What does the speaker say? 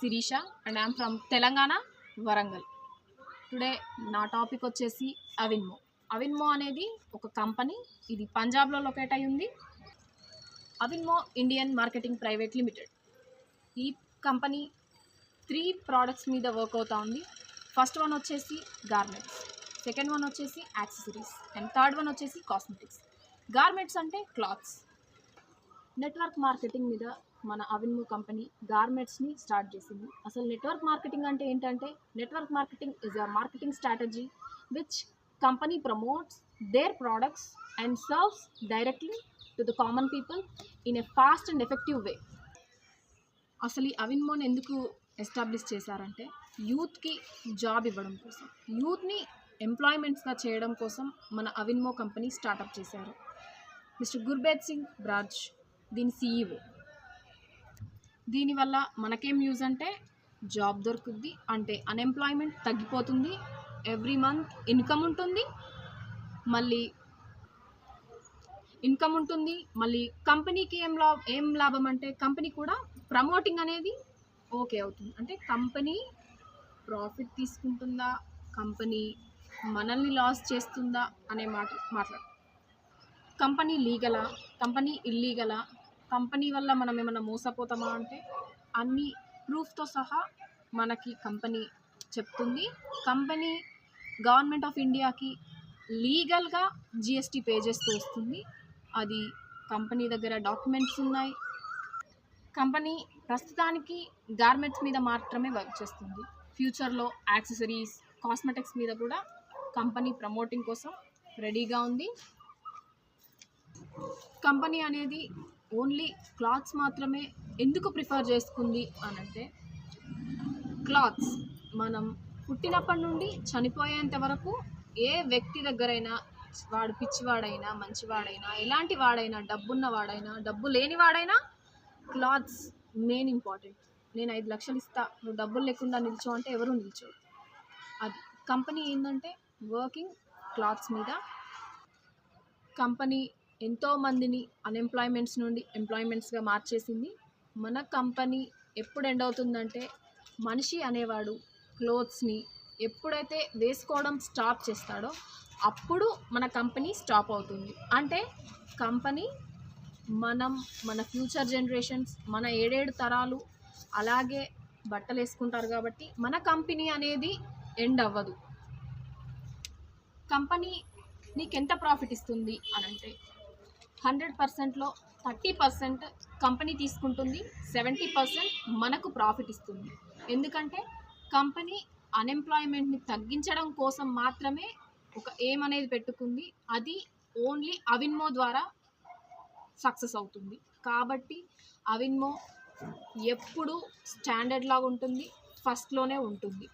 Sirisha and I am from Telangana, Warangal. Today నా topic వచ్చేసి అవిన్మో. అవిన్మో అనేది ఒక కంపెనీ, ఇది పంజాబ్లో లొకేట్ అయి ఉంది. అవిన్మో ఇండియన్ మార్కెటింగ్ ప్రైవేట్ లిమిటెడ్. ఈ కంపెనీ 3 ప్రోడక్ట్స్ మీద వర్క్ అవుతా ఉంది. ఫస్ట్ వన్ వచ్చేసి గార్మెంట్స్, సెకండ్ వన్ వచ్చేసి యాక్సెసరీస్ అండ్ థర్డ్ వన్ వచ్చేసి కాస్మెటిక్స్. గార్మెంట్స్ అంటే క్లాత్స్. నెట్వర్క్ మార్కెటింగ్ మీద మన అవిన్మో కంపెనీ గార్మెంట్స్ని స్టార్ట్ చేసింది. అసలు నెట్వర్క్ మార్కెటింగ్ అంటే ఏంటంటే, network marketing is a marketing strategy which company promotes there products and serves directly to the common people in a fast and effective way. అసలు ఈ అవిన్మోని ఎందుకు establish చేశారంటే, యూత్కి జాబ్ ఇవ్వడం కోసం, యూత్ని ఎంప్లాయ్మెంట్స్గా చేయడం కోసం మన అవిన్మో కంపెనీ స్టార్టప్ చేశారు. మిస్టర్ గుర్బేజ్ సింగ్ బ్రాజ్ దీని CEO. దీనివల్ల మనకేం యూజ్ అంటే, జాబ్ దొరుకుద్ది, అంటే అన్ఎంప్లాయ్మెంట్ తగ్గిపోతుంది, ఎవ్రీ మంత్ ఇన్కమ్ ఉంటుంది, మళ్ళీ కంపెనీకి ఏం లాభం అంటే, కంపెనీ కూడా ప్రమోటింగ్ అనేది ఓకే అవుతుంది. అంటే కంపెనీ ప్రాఫిట్ తీసుకుంటుందా, కంపెనీ మనల్ని లాస్ చేస్తుందా అనే మాట్లాడు. కంపెనీ లీగలా, కంపెనీ ఇల్లీగలా, కంపెనీ వల్ల మనం ఏమైనా మోసపోతామా అంటే అన్ని ప్రూఫ్తో సహా మనకి కంపెనీ చెప్తుంది. కంపెనీ గవర్నమెంట్ ఆఫ్ ఇండియాకి లీగల్గా GST పే చేస్తూ వస్తుంది. అది కంపెనీ దగ్గర డాక్యుమెంట్స్ ఉన్నాయి. కంపెనీ ప్రస్తుతానికి గార్మెంట్స్ మీద మాత్రమే వర్క్ చేస్తుంది. ఫ్యూచర్లో యాక్సెసరీస్, కాస్మెటిక్స్ మీద కూడా కంపెనీ ప్రమోటింగ్ కోసం రెడీగా ఉంది. కంపెనీ అనేది ఓన్లీ క్లాత్స్ మాత్రమే ఎందుకు ప్రిఫర్ చేసుకుంది అనంటే, క్లాత్స్ మనం పుట్టినప్పటి నుండి చనిపోయేంత వరకు ఏ వ్యక్తి దగ్గరైనా, వాడు పిచ్చివాడైనా మంచివాడైనా ఎలాంటి వాడైనా, డబ్బున్నవాడైనా డబ్బు లేనివాడైనా, క్లాత్స్ మెయిన్ ఇంపార్టెంట్. నేను 5 లక్షలు ఇస్తా, నువ్వు డబ్బులు లేకుండా నిల్చో అంటే ఎవరు నిల్చోరు. అది కంపెనీ ఏంటంటే వర్కింగ్ క్లాత్స్ మీద. కంపెనీ ఎంతోమందిని అన్ఎంప్లాయ్మెంట్స్ నుండి ఎంప్లాయ్మెంట్స్గా మార్చేసింది. మన కంపెనీ ఎప్పుడు ఎండ్ అవుతుందంటే, మనిషి అనేవాడు క్లోత్స్ని ఎప్పుడైతే వేసుకోవడం స్టాప్ చేస్తాడో అప్పుడు మన కంపెనీ స్టాప్ అవుతుంది. అంటే కంపెనీ మన ఫ్యూచర్ జనరేషన్స్, మన 7 తరాలు అలాగే బట్టలు వేసుకుంటారు కాబట్టి మన కంపెనీ అనేది ఎండ్ అవ్వదు. కంపెనీ నీకెంత ప్రాఫిట్ ఇస్తుంది అనంటే, 100%లో 30% కంపెనీ తీసుకుంటుంది, 70% మనకు ప్రాఫిట్ ఇస్తుంది. ఎందుకంటే కంపెనీ అన్ఎంప్లాయ్మెంట్ని తగ్గించడం కోసం మాత్రమే ఒక ఎయిమ్ అనేది పెట్టుకుంది. అది ఓన్లీ అవిన్మో ద్వారా సక్సెస్ అవుతుంది. కాబట్టి అవిన్మో ఎప్పుడు స్టాండర్డ్ లాగా ఉంటుంది, ఫస్ట్లోనే ఉంటుంది.